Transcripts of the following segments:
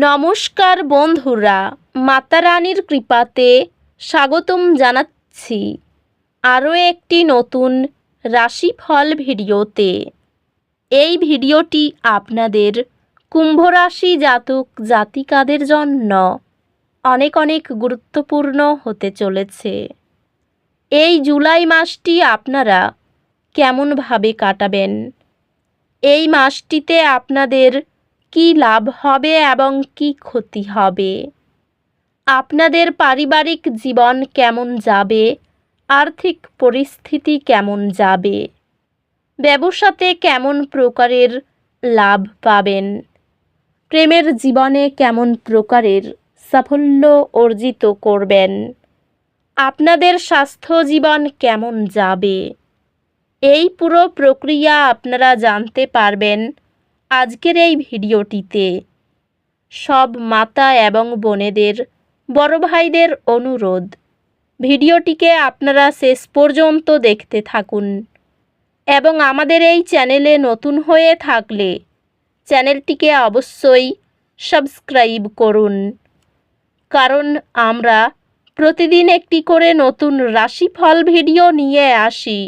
নমস্কার বন্ধুরা, মাতা রানীর কৃপাতে স্বাগতম জানাচ্ছি আরও একটি নতুন রাশিফল ভিডিওতে। এই ভিডিওটি আপনাদের কুম্ভ রাশি জাতক জাতিকাদের জন্য অনেক অনেক গুরুত্বপূর্ণ হতে চলেছে। এই জুলাই মাসটি আপনারা কেমনভাবে কাটাবেন, এই মাসটিতে আপনাদের কি লাভ হবে এবং কি ক্ষতি হবে, আপনাদের পারিবারিক জীবন কেমন যাবে, আর্থিক পরিস্থিতি কেমন যাবে, ব্যবসাতে কেমন প্রকারের লাভ পাবেন, প্রেমের জীবনে কেমন প্রকারের সাফল্য অর্জিত করবেন, আপনাদের স্বাস্থ্য জীবন কেমন যাবে, এই পুরো প্রক্রিয়া আপনারা জানতে পারবেন আজকের এই ভিডিওটিতে। সব মাতা এবং বোনেদের, বড় ভাইদের অনুরোধ, ভিডিওটিকে আপনারা শেষ পর্যন্ত দেখতে থাকুন এবং আমাদের এই চ্যানেলে নতুন হয়ে থাকলে চ্যানেলটিকে অবশ্যই সাবস্ক্রাইব করুন, কারণ আমরা প্রতিদিন একটি করে নতুন রাশিফল ভিডিও নিয়ে আসি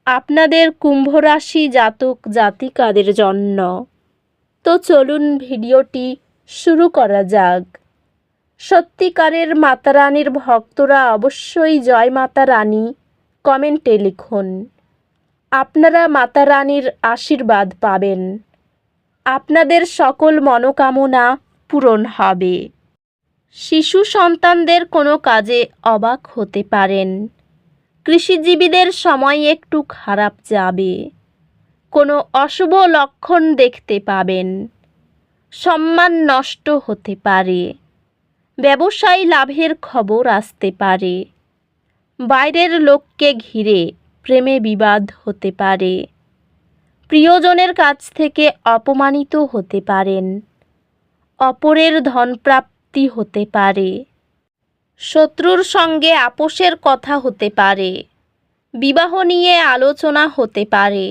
আপনাদের কুম্ভ রাশি জাতক জাতিকাদের জন্য। তো চলুন ভিডিওটি শুরু করা যাক। সত্যিকারের মাতা রানীর ভক্তরা অবশ্যই জয় মাতা রানী কমেন্টে লিখুন। আপনারা মাতা রানীর আশীর্বাদ পাবেন, আপনাদের সকল মনোকামনা পূরণ হবে। শিশু সন্তানদের কোনো কাজে অবাক হতে পারেন। কৃষিজীবীদের সময় একটু খারাপ যাবে। কোনো অশুভ লক্ষণ দেখতে পাবেন। সম্মান নষ্ট হতে পারে। ব্যবসায়ী লাভের খবর আসতে পারে। বাইরের লোককে ঘিরে প্রেমে বিবাদ হতে পারে। প্রিয়জনের কাছ থেকে অপমানিত হতে পারেন। অপরের ধনপ্রাপ্তি হতে পারে। শত্রুর সঙ্গে আপোষের কথা হতে পারে। বিবাহ নিয়ে আলোচনা হতে পারে।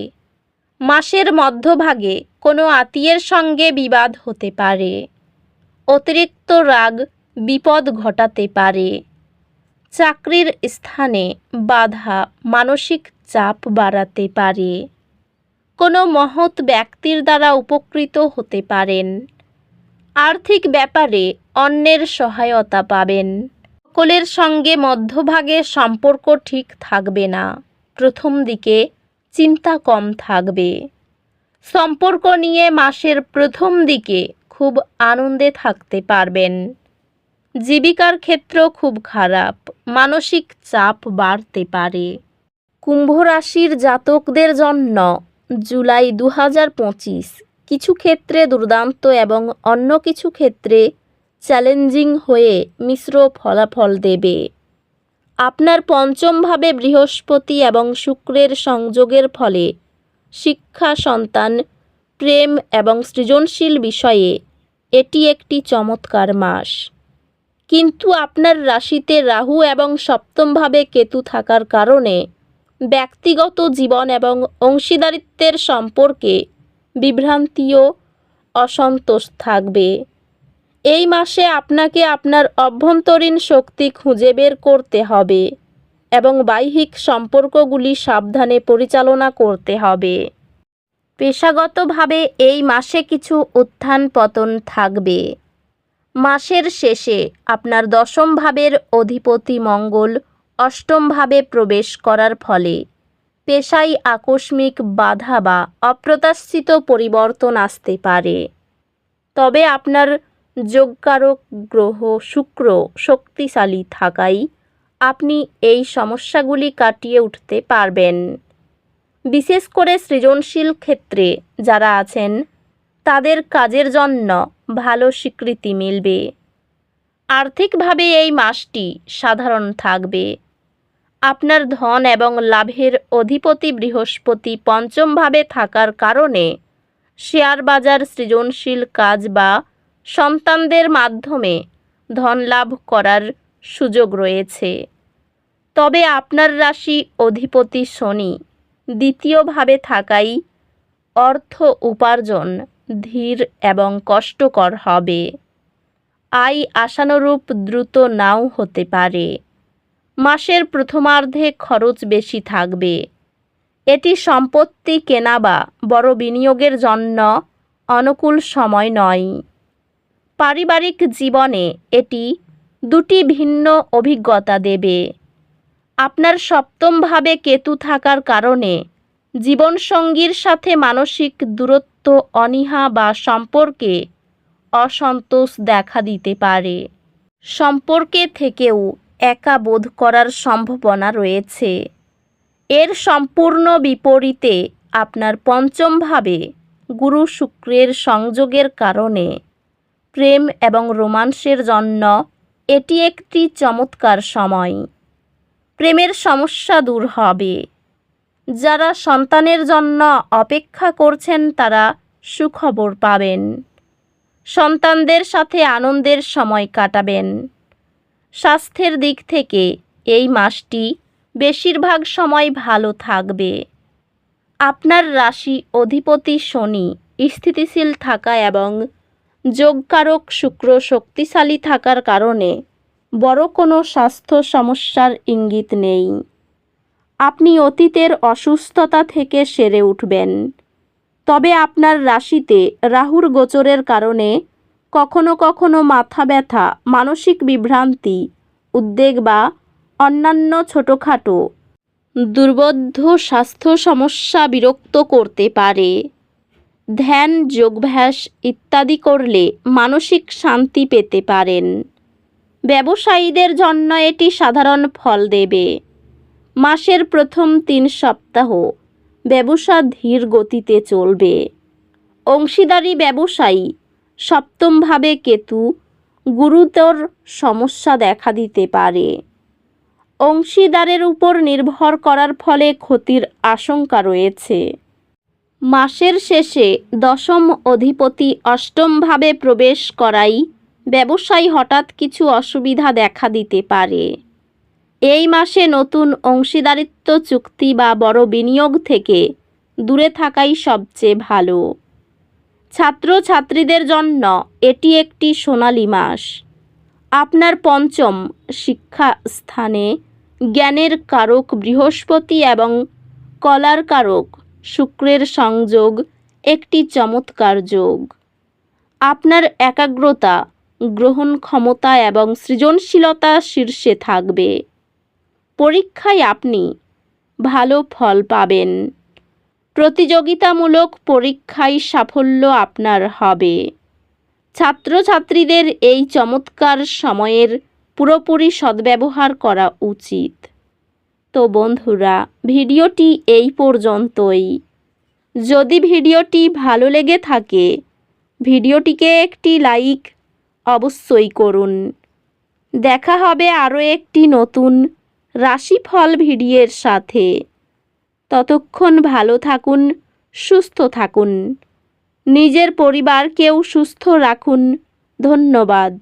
মাসের মধ্যভাগে কোনো আত্মীয়ের সঙ্গে বিবাদ হতে পারে। অতিরিক্ত রাগ বিপদ ঘটাতে পারে। চাকরির স্থানে বাধা মানসিক চাপ বাড়াতে পারে। কোনো মহৎ ব্যক্তির দ্বারা উপকৃত হতে পারেন। আর্থিক ব্যাপারে অন্যের সহায়তা পাবেন। সকলের সঙ্গে মধ্যভাগে সম্পর্ক ঠিক থাকবে না। প্রথম দিকে চিন্তা কম থাকবে। সম্পর্ক নিয়ে মাসের প্রথম দিকে খুব আনন্দে থাকতে পারবেন। জীবিকার ক্ষেত্র খুব খারাপ, মানসিক চাপ বাড়তে পারে। কুম্ভ রাশির জাতকদের জন্য জুলাই 2025 কিছু ক্ষেত্রে দুর্দান্ত এবং অন্য কিছু ক্ষেত্রে চ্যালেঞ্জিং হয়ে মিশ্র ফলাফল দেবে। আপনার পঞ্চমভাবে বৃহস্পতি এবং শুক্রের সংযোগের ফলে শিক্ষা, সন্তান, প্রেম এবং সৃজনশীল বিষয়ে এটি একটি চমৎকার মাস। কিন্তু আপনার রাশিতে রাহু এবং সপ্তমভাবে কেতু থাকার কারণে ব্যক্তিগত জীবন এবং অংশীদারিত্বের সম্পর্কে বিভ্রান্তি ও অসন্তোষ থাকবে। এই মাসে আপনাকে আপনার অভ্যন্তরীণ শক্তি খুঁজে বের করতে হবে এবং বাহ্যিক সম্পর্কগুলি সাবধানে পরিচালনা করতে হবে। পেশাগতভাবে এই মাসে কিছু উত্থান পতন থাকবে। মাসের শেষে আপনার দশম ভাবের অধিপতি মঙ্গল অষ্টম ভাবে প্রবেশ করার ফলে পেশায় আকস্মিক বাধা বা অপ্রত্যাশিত পরিবর্তন আসতে পারে। তবে আপনার যোগকারক গ্রহ শুক্র শক্তিশালী থাকায় আপনি এই সমস্যাগুলি কাটিয়ে উঠতে পারবেন। বিশেষ করে সৃজনশীল ক্ষেত্রে যারা আছেন তাদের কাজের জন্য ভালো স্বীকৃতি মিলবে। আর্থিকভাবে এই মাসটি সাধারণ থাকবে। আপনার ধন এবং লাভের অধিপতি বৃহস্পতি পঞ্চমভাবে থাকার কারণে শেয়ার বাজার, সৃজনশীল কাজ বা সন্তানদের মাধ্যমে ধন লাভ করার সুযোগ রয়েছে। তবে আপনার রাশি অধিপতি শনি দ্বিতীয়ভাবে থাকায় অর্থ উপার্জন ধীর এবং কষ্টকর হবে। আয় আশানুরূপ দ্রুত নাও হতে পারে। মাসের প্রথমার্ধে খরচ বেশি থাকবে। এটি সম্পত্তি কেনা বা বড় বিনিয়োগের জন্য অনুকূল সময় নয়। পারিবারিক জীবনে এটি দুটি ভিন্ন অভিজ্ঞতা দেবে। আপনার সপ্তমভাবে কেতু থাকার কারণে জীবনসঙ্গীর সাথে মানসিক দূরত্ব, অনীহা বা সম্পর্কে অসন্তোষ দেখা দিতে পারে। সম্পর্কে থেকেও একা বোধ করার সম্ভাবনা রয়েছে। এর সম্পূর্ণ বিপরীতে আপনার পঞ্চমভাবে গুরু শুক্রের সংযোগের কারণে প্রেম এবং রোমান্সের জন্য এটি একটি চমৎকার সময়। প্রেমের সমস্যা দূর হবে। যারা সন্তানের জন্য অপেক্ষা করছেন তারা সুখবর পাবেন। সন্তানদের সাথে আনন্দের সময় কাটাবেন। স্বাস্থ্যের দিক থেকে এই মাসটি বেশিরভাগ সময় ভালো থাকবে। আপনার রাশি অধিপতি শনি স্থিতিশীল থাকা এবং যোগকারক শুক্র শক্তিশালী থাকার কারণে বড় কোনো স্বাস্থ্য সমস্যার ইঙ্গিত নেই। আপনি অতীতের অসুস্থতা থেকে সেরে উঠবেন। তবে আপনার রাশিতে রাহুর গোচরের কারণে কখনো কখনো মাথা ব্যথা, মানসিক বিভ্রান্তি, উদ্বেগ বা অন্যান্য ছোটোখাটো দুর্বোধ্য স্বাস্থ্য সমস্যা বিরক্ত করতে পারে। ধ্যান, যোগাভ্যাস ইত্যাদি করলে মানসিক শান্তি পেতে পারেন। ব্যবসায়ীদের জন্য এটি সাধারণ ফল দেবে। মাসের প্রথম 3 সপ্তাহ ব্যবসা ধীর গতিতে চলবে। অংশীদারি ব্যবসায়ী সপ্তমভাবে কেতু গুরুতর সমস্যা দেখা দিতে পারে। অংশীদারের উপর নির্ভর করার ফলে ক্ষতির আশঙ্কা রয়েছে। মাসের শেষে দশম অধিপতি অষ্টমভাবে প্রবেশ করায় ব্যবসায় হঠাৎ কিছু অসুবিধা দেখা দিতে পারে। এই মাসে নতুন অংশীদারিত্ব চুক্তি বা বড় বিনিয়োগ থেকে দূরে থাকাই সবচেয়ে ভালো। ছাত্রছাত্রীদের জন্য এটি একটি সোনালী মাস। আপনার পঞ্চম শিক্ষা স্থানে জ্ঞানের কারক বৃহস্পতি এবং কলার কারক শুক্রের সংযোগ একটি চমৎকার যোগ। আপনার একাগ্রতা, গ্রহণ ক্ষমতা এবং সৃজনশীলতা শীর্ষে থাকবে। পরীক্ষায় আপনি ভালো ফল পাবেন। প্রতিযোগিতামূলক পরীক্ষায় সাফল্য আপনার হবে। ছাত্রছাত্রীদের এই চমৎকার সময়ের পুরোপুরি সদ্ব্যবহার করা উচিত। তো বন্ধুরা, ভিডিওটি এই পর্যন্তই। যদি ভিডিওটি ভালো লেগে থাকে ভিডিওটিকে একটি লাইক অবশ্যই করুন। দেখা হবে আরও একটি নতুন রাশিফল ভিডিওর সাথে। ততক্ষণ ভালো থাকুন, সুস্থ থাকুন, নিজের পরিবারকেও সুস্থ রাখুন। ধন্যবাদ।